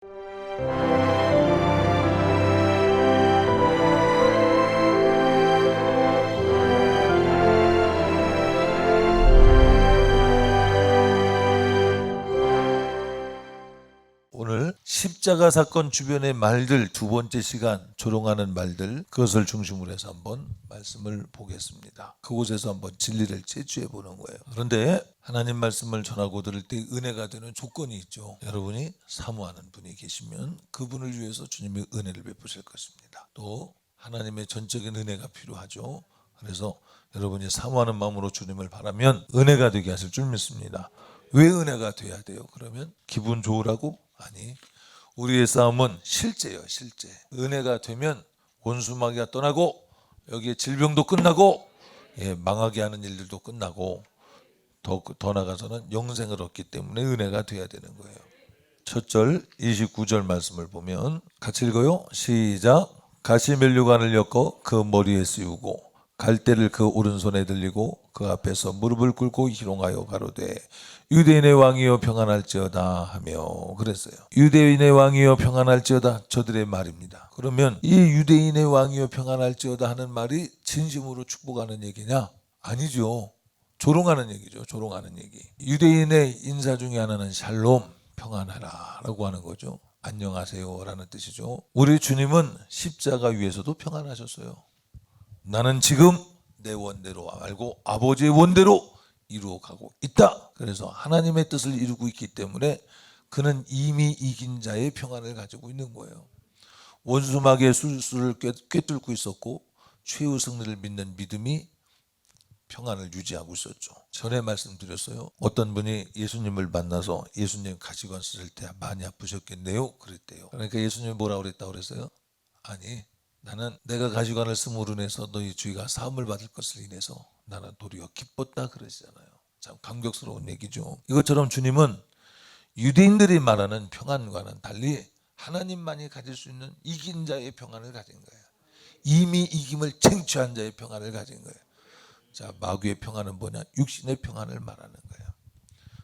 오늘 십자가 사건 주변의 말들, 두 번째 시간 조롱하는 말들, 그것을 중심으로 해서 한번 말씀을 보겠습니다. 그곳에서 한번 진리를 채취해 보는 거예요. 그런데 하나님 말씀을 전하고 들을 때 은혜가 되는 조건이 있죠. 여러분이 사모하는 분이 계시면 그분을 위해서 주님의 은혜를 베푸실 것입니다. 또 하나님의 전적인 은혜가 필요하죠. 그래서 여러분이 사모하는 마음으로 주님을 바라면 은혜가 되게 하실 줄 믿습니다. 왜 은혜가 돼야 돼요? 그러면 기분 좋으라고? 아니, 우리의 싸움은 실제예요. 실제. 은혜가 되면 원수마귀가 떠나고 여기에 질병도 끝나고 망하게 하는 일들도 끝나고 더 나아가서는 영생을 얻기 때문에 은혜가 돼야 되는 거예요. 첫 절 29절 말씀을 보면 같이 읽어요. 시작. 가시 면류관을 엮어 그 머리에 씌우고 갈대를 그 오른손에 들리고 그 앞에서 무릎을 꿇고 희롱하여 가로되 유대인의 왕이여 평안할지어다 하며 그랬어요. 유대인의 왕이여 평안할지어다, 저들의 말입니다. 그러면 이 유대인의 왕이여 평안할지어다 하는 말이 진심으로 축복하는 얘기냐? 아니죠. 조롱하는 얘기죠. 조롱하는 얘기. 유대인의 인사 중에 하나는 샬롬, 평안하라 라고 하는 거죠. 안녕하세요 라는 뜻이죠. 우리 주님은 십자가 위에서도 평안하셨어요. 나는 지금 내 원대로 말고 아버지의 원대로 이루어가고 있다. 그래서 하나님의 뜻을 이루고 있기 때문에 그는 이미 이긴 자의 평안을 가지고 있는 거예요. 원수마귀의 술수를 꿰뚫고 있었고 최후 승리를 믿는 믿음이 평안을 유지하고 있었죠. 전에 말씀드렸어요. 어떤 분이 예수님을 만나서 예수님 가시관 쓰실 때 많이 아프셨겠네요 그랬대요. 그러니까 예수님이 뭐라고 그랬다고 그랬어요? 아니, 나는 내가 가시관을 쓰므로 인해서 너희 주의가 사함을 받을 것을 인해서 나는 도리어 기뻤다 그러시잖아요. 참 감격스러운 얘기죠. 이것처럼 주님은 유대인들이 말하는 평안과는 달리 하나님만이 가질 수 있는 이긴 자의 평안을 가진 거예요. 이미 이김을 쟁취한 자의 평안을 가진 거예요. 자, 마귀의 평안은 뭐냐? 육신의 평안을 말하는 거예요.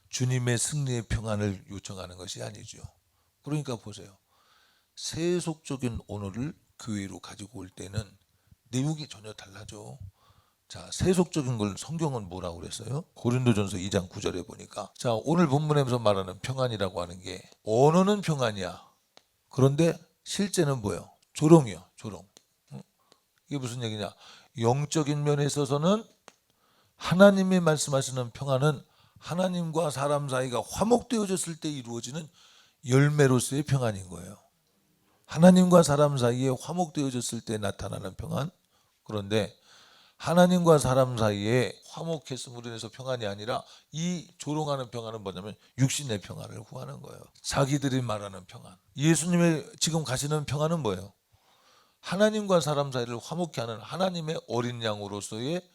주님의 승리의 평안을 요청하는 것이 아니죠. 그러니까 보세요. 세속적인 언어를 교회로 가지고 올 때는 내용이 전혀 달라져. 자, 세속적인 걸 성경은 뭐라고 그랬어요? 고린도전서 2장 9절에 보니까, 자, 오늘 본문에서 말하는 평안이라고 하는 게 언어는 평안이야. 그런데 실제는 뭐예요? 조롱이요. 조롱. 이게 무슨 얘기냐? 영적인 면에 있어서는 하나님이 말씀하시는 평안은 하나님과 사람 사이가 화목되어졌을 때 이루어지는 열매로서의 평안인 거예요. 하나님과 사람 사이에 화목되어졌을 때 나타나는 평안. 그런데 하나님과 사람 사이에 화목했음으로 인해서 평안이 아니라 이 조롱하는 평안은 뭐냐면 육신의 평안을 구하는 거예요. 자기들이 말하는 평안. 예수님의 지금 가시는 평안은 뭐예요? 하나님과 사람 사이를 화목케 하는 하나님의 어린 양으로서의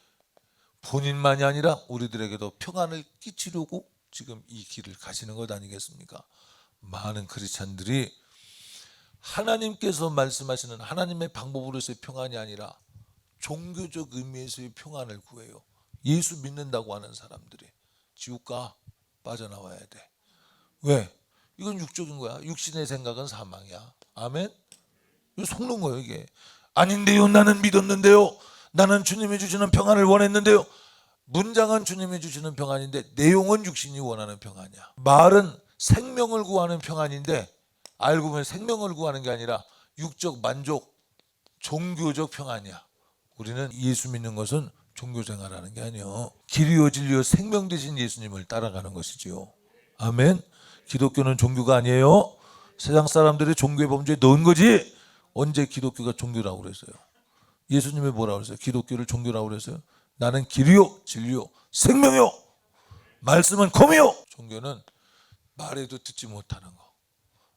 본인만이 아니라 우리들에게도 평안을 끼치려고 지금 이 길을 가시는 것 아니겠습니까? 많은 크리스찬들이 하나님께서 말씀하시는 하나님의 방법으로서의 평안이 아니라 종교적 의미에서의 평안을 구해요. 예수 믿는다고 하는 사람들이 지옥가 빠져나와야 돼. 왜? 이건 육적인 거야. 육신의 생각은 사망이야. 아멘? 이거 속는 거예요 이게. 아닌데요, 나는 믿었는데요, 나는 주님이 주시는 평안을 원했는데요. 문장은 주님이 주시는 평안인데 내용은 육신이 원하는 평안이야. 말은 생명을 구하는 평안인데 알고 보면 생명을 구하는 게 아니라 육적 만족, 종교적 평안이야. 우리는 예수 믿는 것은 종교 생활하는 게 아니요, 길이요 진리요 생명 되신 예수님을 따라가는 것이지요. 아멘. 기독교는 종교가 아니에요. 세상 사람들이 종교의 범주에 넣은 거지. 언제 기독교가 종교라고 그랬어요? 예수님이 뭐라고 그랬어요? 기독교를 종교라고 그랬어요? 나는 길이요 진리요 생명이요, 말씀은 검이요. 종교는 말해도 듣지 못하는 거,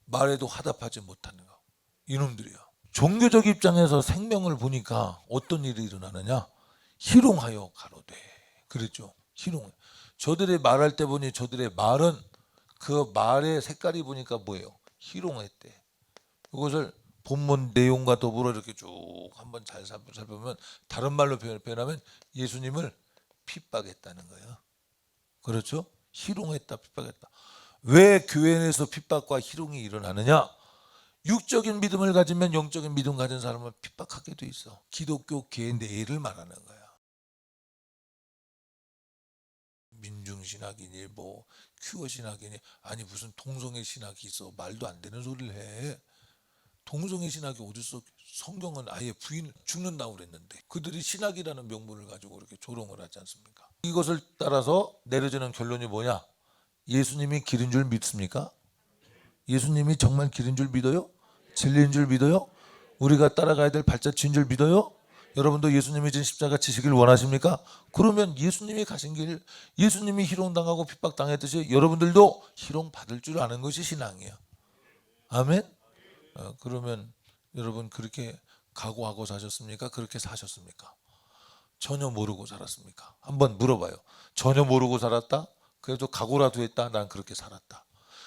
말해도 화답하지 못하는 거, 이놈들이야. 종교적 입장에서 생명을 보니까 어떤 일이 일어나느냐? 희롱하여 가로되 그랬죠. 희롱. 저들의 말할 때 보니 저들의 말은 그 말의 색깔이 보니까 뭐예요? 희롱했대. 이것을 본문 내용과 더불어 이렇게 쭉 한번 잘 살펴보면 다른 말로 표현하면 예수님을 핍박했다는 거예요. 그렇죠? 희롱했다, 핍박했다. 왜 교회 내에서 핍박과 희롱이 일어나느냐? 육적인 믿음을 가지면 영적인 믿음 가진 사람을 핍박하게 돼 있어. 기독교계의 내를 말하는 거야. 민중신학이니 뭐 큐어신학이니, 아니 무슨 동성애 신학이 있어. 말도 안 되는 소리를 해. 동성애 신학이 어딨어? 성경은 아예 부인 죽는다고 그랬는데 그들이 신학이라는 명분을 가지고 그렇게 조롱을 하지 않습니까? 이것을 따라서 내려지는 결론이 뭐냐? 예수님이 길인 줄 믿습니까? 예수님이 정말 길인 줄 믿어요? 진리인 줄 믿어요? 우리가 따라가야 될 발자취인 줄 믿어요? 여러분도 예수님이 진 십자가 지시길 원하십니까? 그러면 예수님이 가신 길, 예수님이 희롱당하고 핍박당했듯이 여러분들도 희롱받을 줄 아는 것이 신앙이에요. 아멘? 그러면 여러분 그렇게 각오하고 사셨습니까? 그렇게 사셨습니까? 전혀 모르고 살았습니까? 한번 물어봐요. 전혀 모르고 살았다? 그래도 각오라도 했다? 난 그렇게 살았다.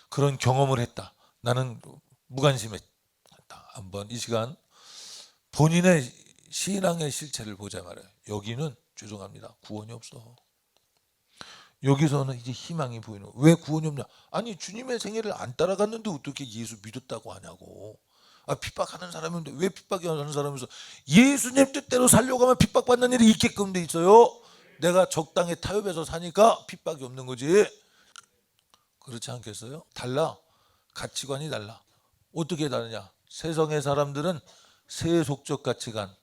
그런 경험을 했다. 나는 무관심했다. 한번 이 시간 본인의 신앙의 실체를 보자 말이에요. 여기는 죄송합니다. 구원이 없어. 여기서는 이제 희망이 보이는 거예요. 왜 구원이 없냐? 아니 주님의 생애를 안 따라갔는데 어떻게 예수 믿었다고 하냐고. 핍박하는 사람인데 왜 핍박하는 사람에서 예수님 뜻대로 살려고 하면 핍박받는 일이 있게끔 돼 있어요. 내가 적당히 타협해서 사니까 핍박이 없는 거지. 그렇지 않겠어요? 달라. 가치관이 달라. 어떻게 다르냐? 세상의 사람들은 세속적 가치관,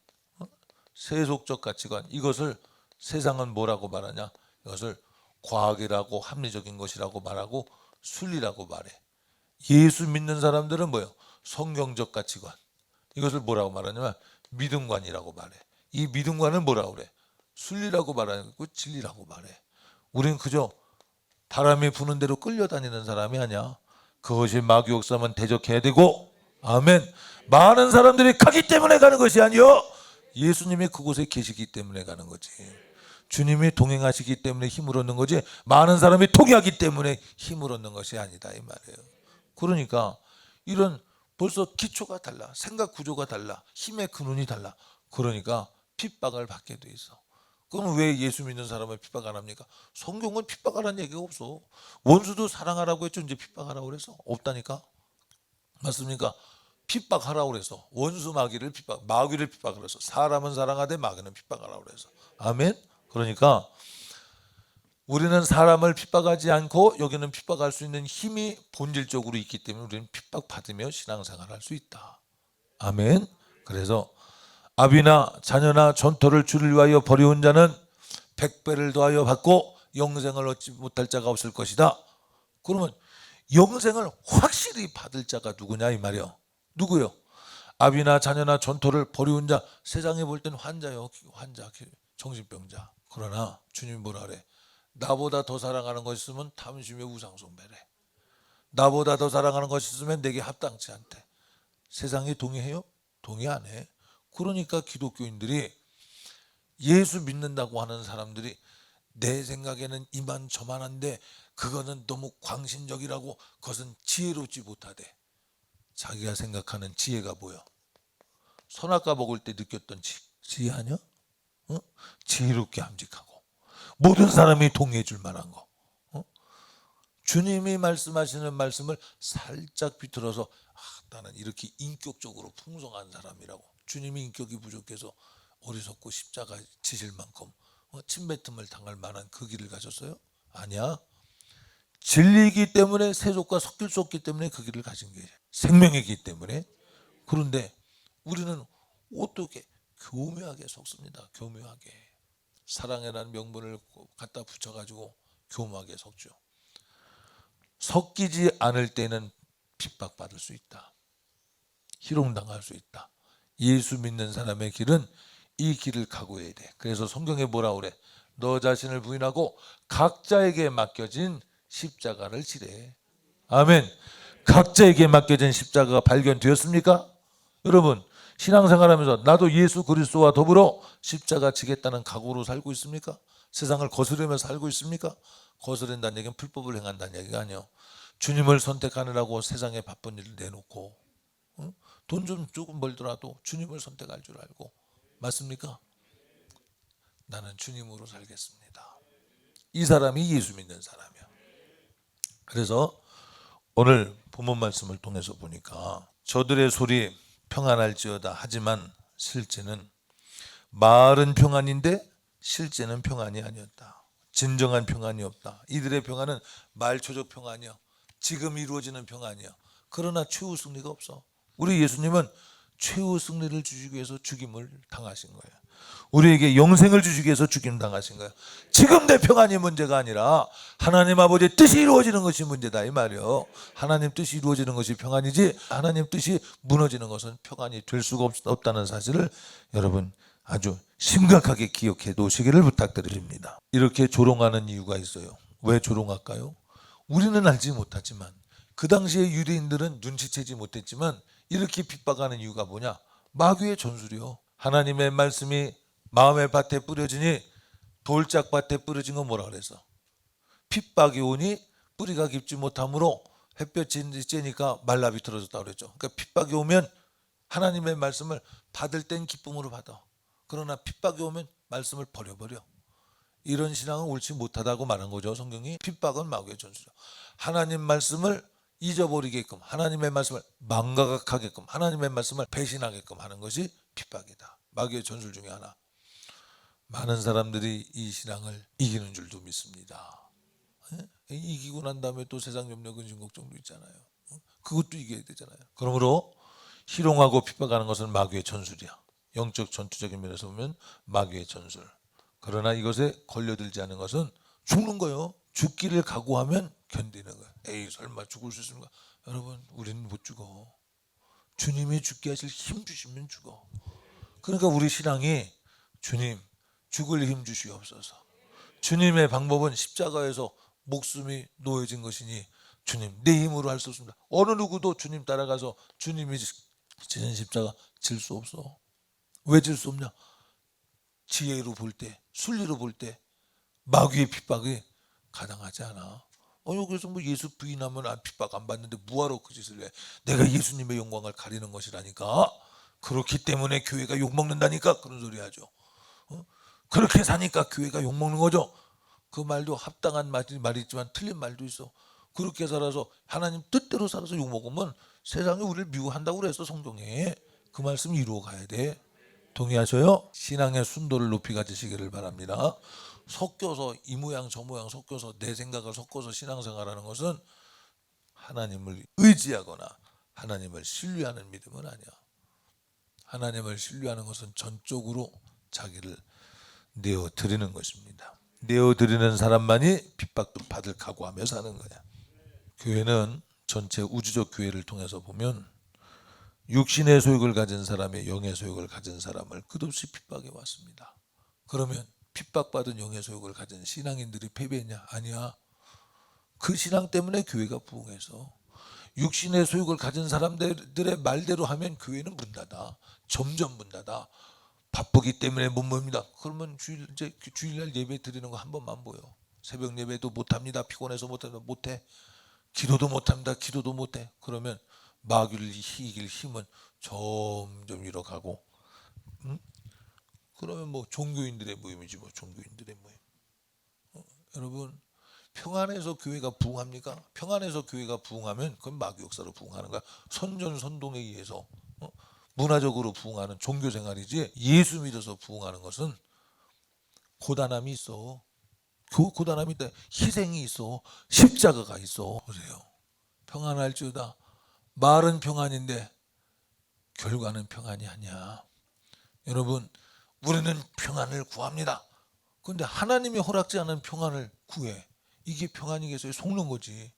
세속적 가치관, 이것을 세상은 뭐라고 말하냐? 이것을 과학이라고 합리적인 것이라고 말하고 순리라고 말해. 예수 믿는 사람들은 뭐예요? 성경적 가치관, 이것을 뭐라고 말하냐면 믿음관이라고 말해. 이 믿음관은 뭐라고 그래? 순리라고 말하는 거고 진리라고 말해. 우리는 그저 바람이 부는 대로 끌려다니는 사람이 아니야. 그것이 마귀 역사만 대적해야 되고, 아멘. 많은 사람들이 가기 때문에 가는 것이 아니요, 예수님이 그곳에 계시기 때문에 가는 거지. 주님이 동행하시기 때문에 힘을 얻는 거지, 많은 사람이 통행하기 때문에 힘을 얻는 것이 아니다 이 말이에요. 그러니까 이런 벌써 기초가 달라, 생각 구조가 달라, 힘의 근원이 달라. 그러니까 핍박을 받게 돼 있어. 그럼 왜 예수 믿는 사람을 핍박 안 합니까? 성경은 핍박하라는 얘기가 없어. 원수도 사랑하라고 했죠. 이제 핍박하라고 그래서 없다니까. 맞습니까? 핍박하라고 그래서 원수 마귀를 핍박을 해서 사람은 사랑하되 마귀는 핍박하라고 그래서. 아멘. 그러니까 우리는 사람을 핍박하지 않고 여기는 핍박할 수 있는 힘이 본질적으로 있기 때문에 우리는 핍박받으며 신앙생활할 수 있다. 아멘. 그래서 아비나 자녀나 전토를 주를 위하여 버리온 자는 100배를 더하여 받고 영생을 얻지 못할 자가 없을 것이다. 그러면 영생을 확실히 받을 자가 누구냐 이 말이요. 누구요? 아비나 자녀나 전토를 버리온 자. 세상에 볼 때는 환자요, 환자, 정신병자. 그러나 주님 뭐라 그래? 나보다 더 사랑하는 것이 있으면 탐심의 우상숭배래. 나보다 더 사랑하는 것이 있으면 내게 합당치 않대. 세상이 동의해요? 동의 안 해. 그러니까 기독교인들이 예수 믿는다고 하는 사람들이 내 생각에는 이만저만한데 그거는 너무 광신적이라고, 그것은 지혜롭지 못하대. 자기가 생각하는 지혜가 뭐야? 선악과 먹을 때 느꼈던 지혜 아니야? 어? 지혜롭게 암직하고 모든 사람이 동의해 줄 만한 거. 주님이 말씀하시는 말씀을 살짝 비틀어서 나는 이렇게 인격적으로 풍성한 사람이라고. 주님이 인격이 부족해서 어리석고 십자가 지실 만큼 침뱉음을 당할 만한 그 길을 가셨어요? 아니야. 진리이기 때문에 세속과 섞일 수 없기 때문에 그 길을 가신 게 생명이기 때문에. 그런데 우리는 어떻게 교묘하게 섞습니다. 교묘하게 사랑이라는 명분을 갖다 붙여가지고 교묘하게 섞죠. 섞이지 않을 때는 핍박받을 수 있다. 희롱당할 수 있다. 예수 믿는 사람의 길은 이 길을 각오해야 돼. 그래서 성경에 뭐라 그래? 너 자신을 부인하고 각자에게 맡겨진 십자가를 지래. 아멘. 각자에게 맡겨진 십자가가 발견되었습니까? 여러분 신앙생활하면서 나도 예수 그리스도와 더불어 십자가 지겠다는 각오로 살고 있습니까? 세상을 거스르며 살고 있습니까? 거스른다는 얘기는 불법을 행한다는 얘기가 아니에요. 주님을 선택하느라고 세상에 바쁜 일을 내놓고 돈 좀 조금 벌더라도 주님을 선택할 줄 알고. 맞습니까? 나는 주님으로 살겠습니다. 이 사람이 예수 믿는 사람이야. 그래서 오늘 본문 말씀을 통해서 보니까 저들의 소리 평안할지어다 하지만 실제는 말은 평안인데 실제는 평안이 아니었다. 진정한 평안이 없다. 이들의 평안은 말초적 평안이야. 지금 이루어지는 평안이야. 그러나 최후 승리가 없어. 우리 예수님은 최후 승리를 주시기 위해서 죽임을 당하신 거예요. 우리에게 영생을 주시기 위해서 죽임 당하신 거예요. 지금 내 평안이 문제가 아니라 하나님 아버지의 뜻이 이루어지는 것이 문제다 이 말이요. 하나님 뜻이 이루어지는 것이 평안이지 하나님 뜻이 무너지는 것은 평안이 될 수가 없다는 사실을 여러분 아주 심각하게 기억해 놓으시기를 부탁드립니다. 이렇게 조롱하는 이유가 있어요. 왜 조롱할까요? 우리는 알지 못하지만 그 당시에 유대인들은 눈치채지 못했지만 이렇게 핍박하는 이유가 뭐냐? 마귀의 전술이요. 하나님의 말씀이 마음의 밭에 뿌려지니 돌짝밭에 뿌려진 건 뭐라 그래서? 핍박이 오니 뿌리가 깊지 못하므로 햇볕이 쬐니까 말라 비틀어졌다 그랬죠. 그러니까 핍박이 오면 하나님의 말씀을 받을 땐 기쁨으로 받아. 그러나 핍박이 오면 말씀을 버려버려. 이런 신앙은 옳지 못하다고 말한 거죠. 성경이. 핍박은 마귀의 전술이죠. 하나님 말씀을 잊어버리게끔, 하나님의 말씀을 망각하게끔, 하나님의 말씀을 배신하게끔 하는 것이 핍박이다. 마귀의 전술 중에 하나. 많은 사람들이 이 신앙을 이기는 줄도 믿습니다. 이기고 난 다음에 또 세상 염려 근심 걱정도 있잖아요. 그것도 이겨야 되잖아요. 그러므로 희롱하고 핍박하는 것은 마귀의 전술이야. 영적 전투적인 면에서 보면 마귀의 전술. 그러나 이것에 걸려들지 않은 것은 죽는 거예요. 죽기를 각오하면 견디는 거예요. 에이 설마 죽을 수 있습니까? 여러분 우리는 못 죽어. 주님이 죽게 하실 힘 주시면 죽어. 그러니까 우리 신앙이 주님 죽을 힘 주시옵소서. 주님의 방법은 십자가에서 목숨이 놓여진 것이니 주님 내 힘으로 할 수 없습니다. 어느 누구도 주님 따라가서 주님이 지신 십자가 질 수 없어. 왜 질 수 없냐? 지혜로 볼 때, 순리로 볼 때 마귀의 핍박이 가당하지 않아. 그래서 뭐 예수 부인하면 핍박 안 받는데 뭐하러 그 짓을 해? 내가 예수님의 영광을 가리는 것이라니까. 그렇기 때문에 교회가 욕먹는다니까 그런 소리 하죠. 그렇게 사니까 교회가 욕먹는 거죠. 그 말도 합당한 말이 있지만 틀린 말도 있어. 그렇게 살아서 하나님 뜻대로 살아서 욕먹으면 세상이 우리를 미워한다고 그랬어. 성경에. 그 말씀 이루어 가야 돼. 동의하셔요? 신앙의 순도를 높이 가지시기를 바랍니다. 섞여서 이 모양 저 모양 섞여서 내 생각을 섞어서 신앙생활하는 것은 하나님을 의지하거나 하나님을 신뢰하는 믿음은 아니야. 하나님을 신뢰하는 것은 전적으로 자기를 내어드리는 것입니다. 내어드리는 사람만이 핍박도 받을 각오하며 사는 거야. 교회는 전체 우주적 교회를 통해서 보면 육신의 소욕을 가진 사람의 영의 소욕을 가진 사람을 끝없이 핍박해 왔습니다. 그러면 핍박받은 영의 소욕을 가진 신앙인들이 패배했냐? 아니야. 그 신앙 때문에 교회가 부흥해서 육신의 소욕을 가진 사람들의 말대로 하면 교회는 문 닫아. 점점 문 닫아. 바쁘기 때문에 못 모입니다. 그러면 주일날 예배 드리는 거 한 번만 보여. 새벽 예배도 못합니다. 피곤해서 못해. 기도도 못합니다. 기도도 못해. 그러면 마귀를 이길 힘은 점점 잃어가고, 그러면 뭐 종교인들의 모임이지 뭐 종교인들의 모임. 여러분 평안해서 교회가 부흥합니까? 평안해서 교회가 부흥하면 그건 마귀 역사로 부흥하는 거야. 선전선동에 의해서 문화적으로 부흥하는 종교 생활이지 예수 믿어서 부흥하는 것은 고단함이 있어. 고단함이 있다. 희생이 있어. 십자가가 있어. 보세요. 평안할지어다. 말은 평안인데 결과는 평안이 아니야. 여러분 우리는 평안을 구합니다. 그런데 하나님이 허락지 않은 평안을 구해. 이게 평안이겠어요? 속는 거지.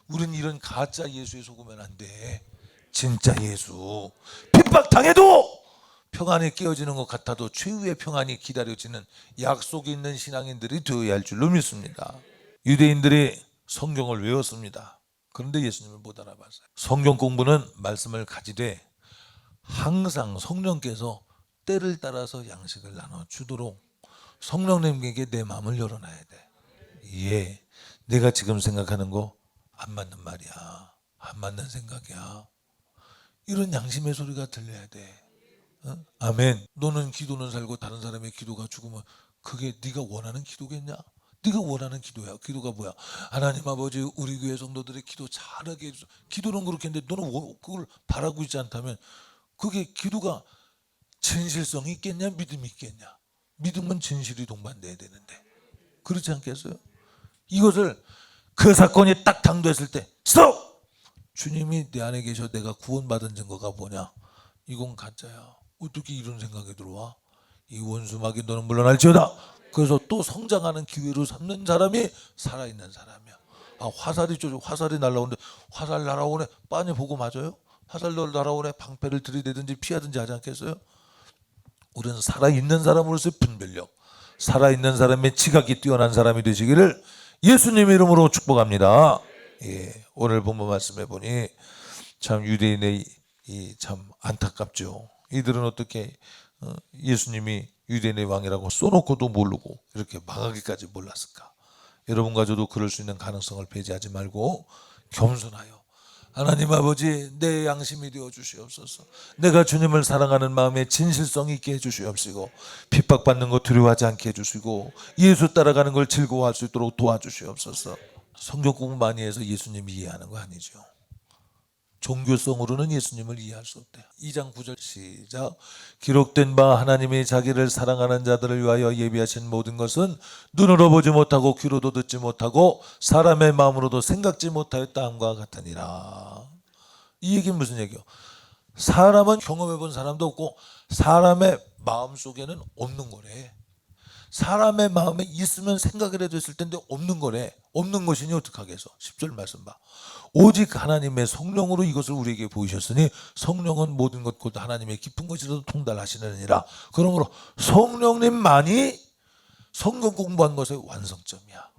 우리는 이런 가짜 예수에 속으면 안 돼. 진짜 예수. 핍박당해도 평안이 깨어지는 것 같아도 최후의 평안이 기다려지는 약속이 있는 신앙인들이 되어야 할 줄로 믿습니다. 유대인들이 성경을 외웠습니다. 그런데 예수님을 못 알아봤어요. 성경 공부는 말씀을 가지되 항상 성령께서 때를 따라서 양식을 나눠주도록 성령님에게 내 마음을 열어놔야 돼. 예, 내가 지금 생각하는 거 안 맞는 말이야. 안 맞는 생각이야. 이런 양심의 소리가 들려야 돼. 아멘. 너는 기도는 살고 다른 사람의 기도가 죽으면 그게 네가 원하는 기도겠냐? 네가 원하는 기도야. 기도가 뭐야? 하나님 아버지, 우리 교회 성도들의 기도 잘하게 해주소. 기도는 그렇게 했는데 너는 그걸 바라고 있지 않다면 그게 기도가 진실성이 있겠냐, 믿음이 있겠냐? 믿음은 진실이 동반돼야 되는데 그렇지 않겠어요? 이것을 그 사건이 딱 당도했을 때 스톱! 주님이 내 안에 계셔. 내가 구원받은 증거가 뭐냐? 이건 가짜야. 어떻게 이런 생각이 들어와? 이 원수마귀 너는 물러날지어다. 그래서 또 성장하는 기회로 삼는 사람이 살아있는 사람이야. 아, 화살이 날라오는데 화살 날아오네. 빤히 보고 맞아요? 화살 날아오네. 방패를 들이대든지 피하든지 하지 않겠어요? 우리는 살아있는 사람으로서의 분별력, 살아있는 사람의 지각이 뛰어난 사람이 되시기를 예수님 이름으로 축복합니다. 예, 오늘 본문 말씀해 보니 참 유대인의 참 안타깝죠. 이들은 어떻게 예수님이 유대인의 왕이라고 써놓고도 모르고 이렇게 망하기까지 몰랐을까? 여러분과 저도 그럴 수 있는 가능성을 배제하지 말고 겸손하여 하나님 아버지, 내 양심이 되어 주시옵소서. 내가 주님을 사랑하는 마음에 진실성 있게 해주시옵시고 핍박받는 거 두려워하지 않게 해주시고 예수 따라가는 걸 즐거워할 수 있도록 도와주시옵소서. 성경 공부 많이 해서 예수님 이해하는 거 아니죠. 종교성으로는 예수님을 이해할 수 없대요. 2장 9절 시작. 기록된 바 하나님이 자기를 사랑하는 자들을 위하여 예비하신 모든 것은 눈으로 보지 못하고 귀로도 듣지 못하고 사람의 마음으로도 생각지 못하였다 함과 같으니라. 이 얘기는 무슨 얘기예요? 사람은 경험해 본 사람도 없고 사람의 마음속에는 없는 거래. 사람의 마음에 있으면 생각을 해도 있을 텐데 없는 거래. 없는 것이니 어떡하게 해서 10절 말씀 봐. 오직 하나님의 성령으로 이것을 우리에게 보이셨으니 성령은 모든 것 곧 하나님의 깊은 것이라도 통달하시느니라. 그러므로 성령님만이 성경 공부한 것의 완성점이야.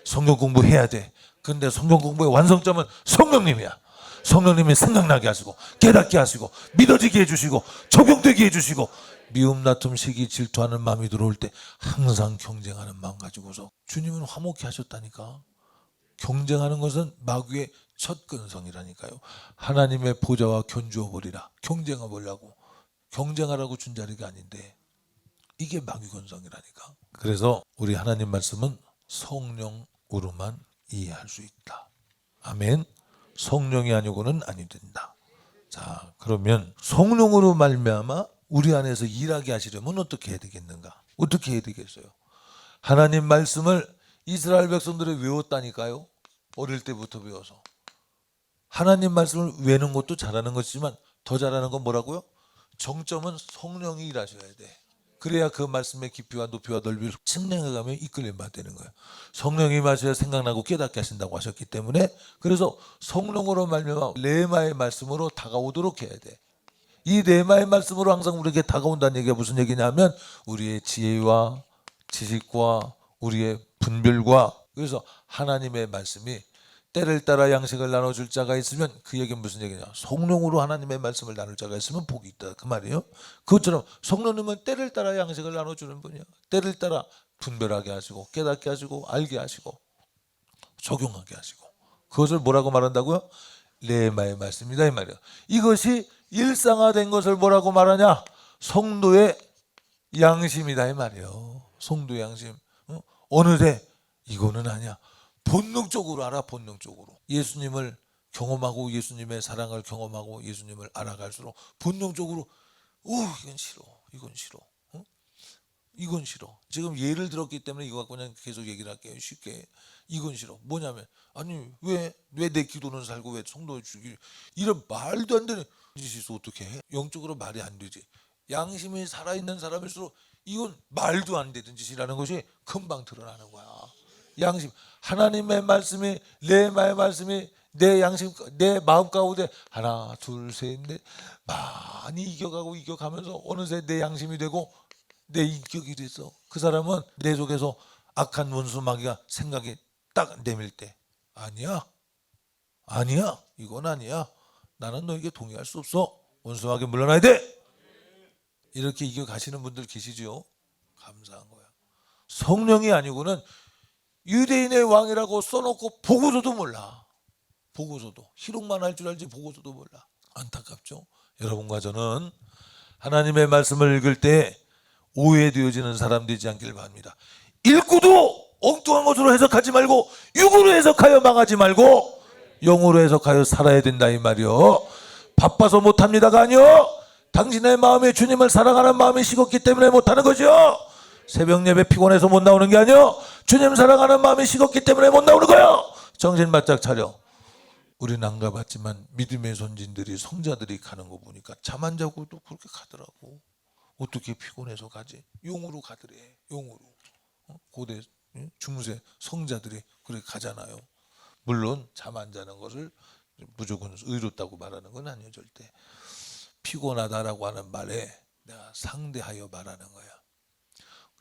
성경 공부해야 돼. 근데 성경 공부의 완성점은 성령님이야. 성령님이 생각나게 하시고 깨닫게 하시고 믿어지게 해주시고 적용되게 해주시고 미움, 다툼, 시기, 질투하는 마음이 들어올 때 항상 경쟁하는 마음 가지고서 주님은 화목케 하셨다니까. 경쟁하는 것은 마귀의 첫 근성이라니까요. 하나님의 보좌와 견주어 버리라. 경쟁해 보려고. 경쟁하라고 준 자리가 아닌데 이게 마귀 근성이라니까. 그래서 우리 하나님 말씀은 성령으로만 이해할 수 있다. 아멘. 성령이 아니고는 아니 된다. 자, 그러면 성령으로 말미암아 우리 안에서 일하게 하시려면 어떻게 해야 되겠는가? 어떻게 해야 되겠어요? 하나님 말씀을 이스라엘 백성들이 외웠다니까요. 어릴 때부터 외워서. 하나님 말씀을 외우는 것도 잘하는 것이지만 더 잘하는 건 뭐라고요? 정점은 성령이 일하셔야 돼. 그래야 그 말씀의 깊이와 높이와 넓이를 측량해가며 이끌림 받는 거예요. 성령이 마셔야 생각나고 깨닫게 하신다고 하셨기 때문에 그래서 성령으로 말미암아 레마의 말씀으로 다가오도록 해야 돼. 이 레마의 말씀으로 항상 우리에게 다가온다는 얘기가 무슨 얘기냐면 우리의 지혜와 지식과 우리의 분별과 그래서 하나님의 말씀이 때를 따라 양식을 나눠줄 자가 있으면 그 얘기는 무슨 얘기냐? 성령으로 하나님의 말씀을 나눌 자가 있으면 복이 있다 그 말이에요. 그것처럼 성령님은 때를 따라 양식을 나눠주는 분이야. 때를 따라 분별하게 하시고 깨닫게 하시고 알게 하시고 적용하게 하시고 그것을 뭐라고 말한다고요? 레마의 말씀이다 이 말이야. 이것이 일상화된 것을 뭐라고 말하냐? 성도의 양심이다 이 말이에요. 성도의 양심. 어느새 이거는 아니야. 본능적으로 알아. 본능적으로 예수님을 경험하고 예수님의 사랑을 경험하고 예수님을 알아갈수록 본능적으로 이건 싫어. 이건 싫어. 이건 싫어. 지금 예를 들었기 때문에 이거 갖고 그냥 계속 얘기를 할게요. 쉽게. 이건 싫어. 뭐냐면 아니 왜 내 기도는 살고 왜 성도를 죽이 이런 말도 안 되는 짓을 어떻게 해? 영적으로 말이 안 되지. 양심이 살아있는 사람일수록 이건 말도 안 되는 짓이라는 것이 금방 드러나는 거야. 양심. 하나님의 말씀이 레마의 말씀이 내 양심 내 마음 가운데 하나 둘 셋 넷 많이 이겨가면서 어느새 내 양심이 되고 내 인격이 됐어. 그 사람은 내 속에서 악한 원수 마귀가 생각이 딱 내밀 때 아니야 이건 아니야. 나는 너에게 동의할 수 없어. 원수 마귀 물러나야 돼. 이렇게 이겨가시는 분들 계시죠. 감사한 거야. 성령이 아니고는 유대인의 왕이라고 써놓고 보고서도 몰라. 보고서도 희롱만 할 줄 알지 보고서도 몰라. 안타깝죠. 여러분과 저는 하나님의 말씀을 읽을 때 오해되어지는 사람 되지 않길 바랍니다. 읽고도 엉뚱한 것으로 해석하지 말고 육으로 해석하여 망하지 말고 영으로 해석하여 살아야 된다 이 말이요. 바빠서 못합니다가 아니요. 당신의 마음에 주님을 사랑하는 마음이 식었기 때문에 못하는 거죠. 새벽 예배 피곤해서 못 나오는 게 아니요. 주님 사랑하는 마음이 식었기 때문에 못 나오는 거예요. 정신 바짝 차려. 우리는 안 가봤지만 믿음의 선진들이 성자들이 가는 거 보니까 잠 안 자고도 그렇게 가더라고. 어떻게 피곤해서 가지? 용으로 가더래. 용으로. 고대 중세 성자들이 그렇게 가잖아요. 물론 잠 안 자는 것을 무조건 의롭다고 말하는 건 아니에요. 절대. 피곤하다라고 하는 말에 내가 상대하여 말하는 거야.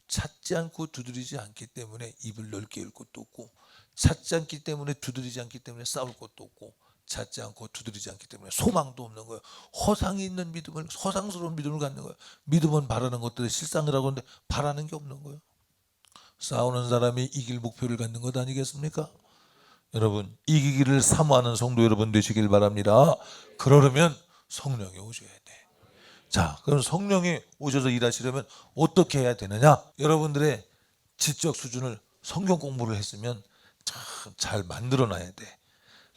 찾지 않고 두드리지 않기 때문에 입을 넓게 열 것도 없고, 찾지 않기 때문에 두드리지 않기 때문에 싸울 것도 없고, 찾지 않고 두드리지 않기 때문에 소망도 없는 거예요. 허상이 있는 믿음을, 허상스러운 믿음을 갖는 거예요. 믿음은 바라는 것들이 실상이라고 하는데 바라는 게 없는 거예요. 싸우는 사람이 이길 목표를 갖는 것 아니겠습니까? 여러분, 이기기를 사모하는 성도 여러분 되시길 바랍니다. 그러려면 성령이 오셔야 돼. 자, 그럼 성령이 오셔서 일하시려면 어떻게 해야 되느냐? 여러분들의 지적 수준을 성경 공부를 했으면 참 잘 만들어 놔야 돼.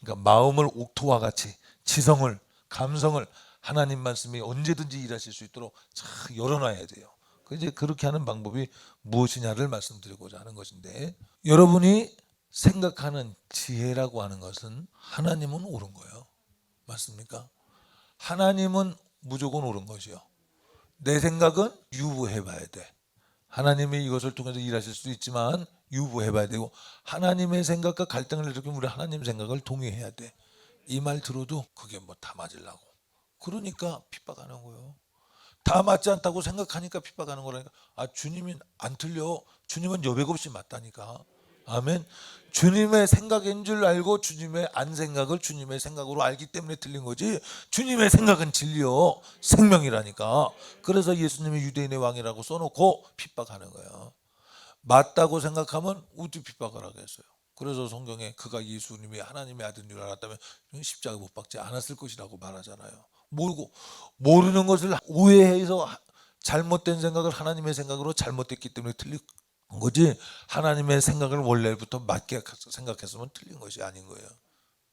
그러니까 마음을 옥토와 같이 지성을, 감성을 하나님 말씀이 언제든지 일하실 수 있도록 잘 열어놔야 돼요. 이제 그렇게 하는 방법이 무엇이냐를 말씀드리고자 하는 것인데, 여러분이 생각하는 지혜라고 하는 것은 하나님은 옳은 거예요. 맞습니까? 하나님은 무조건 옳은 것이요. 내 생각은 유보해 봐야 돼. 하나님이 이것을 통해서 일하실 수 있지만 유보해 봐야 되고, 하나님의 생각과 갈등을 일으키면 우리 하나님 생각을 동의해야 돼. 이 말 들어도 그게 뭐 다 맞으려고. 그러니까 핍박하는 거예요. 다 맞지 않다고 생각하니까 핍박하는 거라니까. 아, 주님이 안 틀려. 주님은 여백 없이 맞다니까. 아멘. 주님의 생각인 줄 알고 주님의 안 생각을 주님의 생각으로 알기 때문에 틀린 거지. 주님의 생각은 진리요, 생명이라니까. 그래서 예수님이 유대인의 왕이라고 써놓고 핍박하는 거예요. 맞다고 생각하면 어떻게 핍박을 하겠어요. 그래서 성경에 그가 예수님이 하나님의 아들인 줄 알았다면 십자가 못 박지 않았을 것이라고 말하잖아요. 모르는 것을 오해해서 잘못된 생각을 하나님의 생각으로 잘못됐기 때문에 틀린 거지, 하나님의 생각을 원래부터 맞게 생각했으면 틀린 것이 아닌 거예요.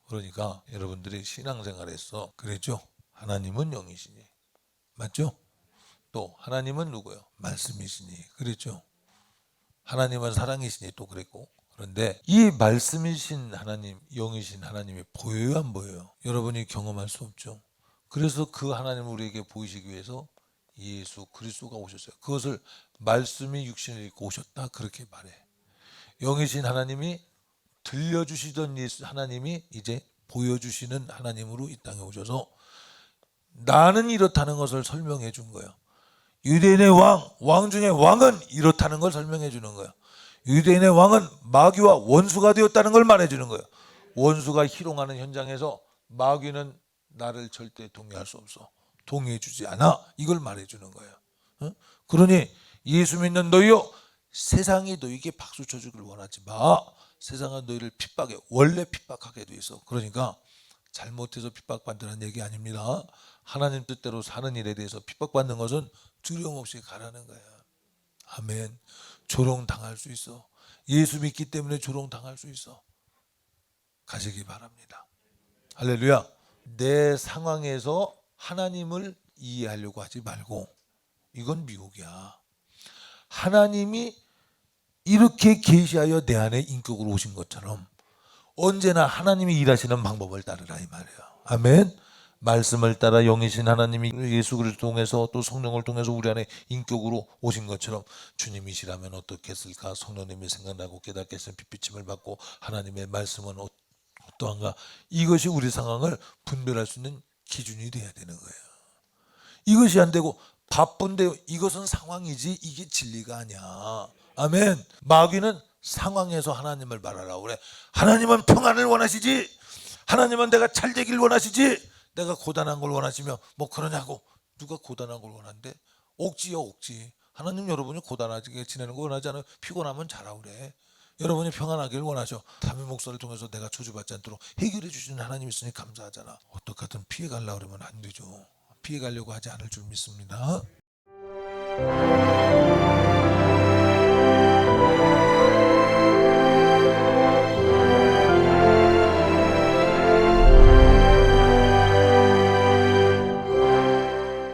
그러니까 여러분들이 신앙생활에서 그랬죠. 하나님은 영이시니, 맞죠? 또 하나님은 누구요? 말씀이시니, 그랬죠. 하나님은 사랑이시니, 또 그랬고. 그런데 이 말씀이신 하나님, 영이신 하나님이 보여요, 안 보여요? 여러분이 경험할 수 없죠. 그래서 그 하나님을 우리에게 보이시기 위해서 예수 그리스도가 오셨어요. 그것을 말씀이 육신을 입고 오셨다, 그렇게 말해. 영이신 하나님이 들려주시던 예수 하나님이 이제 보여주시는 하나님으로 이 땅에 오셔서 나는 이렇다는 것을 설명해 준 거예요. 유대인의 왕 중에 왕은 이렇다는 걸 설명해 주는 거예요. 유대인의 왕은 마귀와 원수가 되었다는 걸 말해 주는 거예요. 원수가 희롱하는 현장에서 마귀는 나를 절대 동의할 수 없어, 동의해 주지 않아, 이걸 말해 주는 거예요. 그러니 예수 믿는 너희요, 세상이 너희에게 박수 쳐주길 원하지 마. 세상은 너희를 핍박해, 원래 핍박하게 돼 있어. 그러니까 잘못해서 핍박받는 얘기 아닙니다. 하나님 뜻대로 사는 일에 대해서 핍박받는 것은 두려움 없이 가라는 거야. 아멘. 조롱당할 수 있어. 예수 믿기 때문에 조롱당할 수 있어. 가시기 바랍니다. 할렐루야. 내 상황에서 하나님을 이해하려고 하지 말고, 이건 미혹이야. 하나님이 이렇게 계시하여 내 안에 인격으로 오신 것처럼 언제나 하나님이 일하시는 방법을 따르라, 이 말이에요. 아멘. 말씀을 따라 영이신 하나님이 예수 그리스도 통해서 또 성령을 통해서 우리 안에 인격으로 오신 것처럼 주님이시라면 어떻겠을까? 성령님이 생각나고 깨닫겠으면 빛비침을 받고 하나님의 말씀은 어떠한가? 이것이 우리 상황을 분별할 수 있는 기준이 돼야 되는 거예요. 이것이 안 되고 바쁜데 이것은 상황이지 이게 진리가 아니야. 아멘. 마귀는 상황에서 하나님을 말하라고 그래. 하나님은 평안을 원하시지, 하나님은 내가 잘 되길 원하시지, 내가 고단한 걸 원하시며 뭐 그러냐고. 누가 고단한 걸 원한대? 옥지요, 옥지. 하나님 여러분이 고단하게 지내는 거 원하지 않아요? 피곤하면 자라고 그래. 여러분이 평안하길 원하셔. 담임 목사를 통해서 내가 저주받지 않도록 해결해 주시는 하나님 있으니 감사하잖아. 어떻게든 피해 가려고 그러면 안 되죠. 피해 가려고 하지 않을 줄 믿습니다.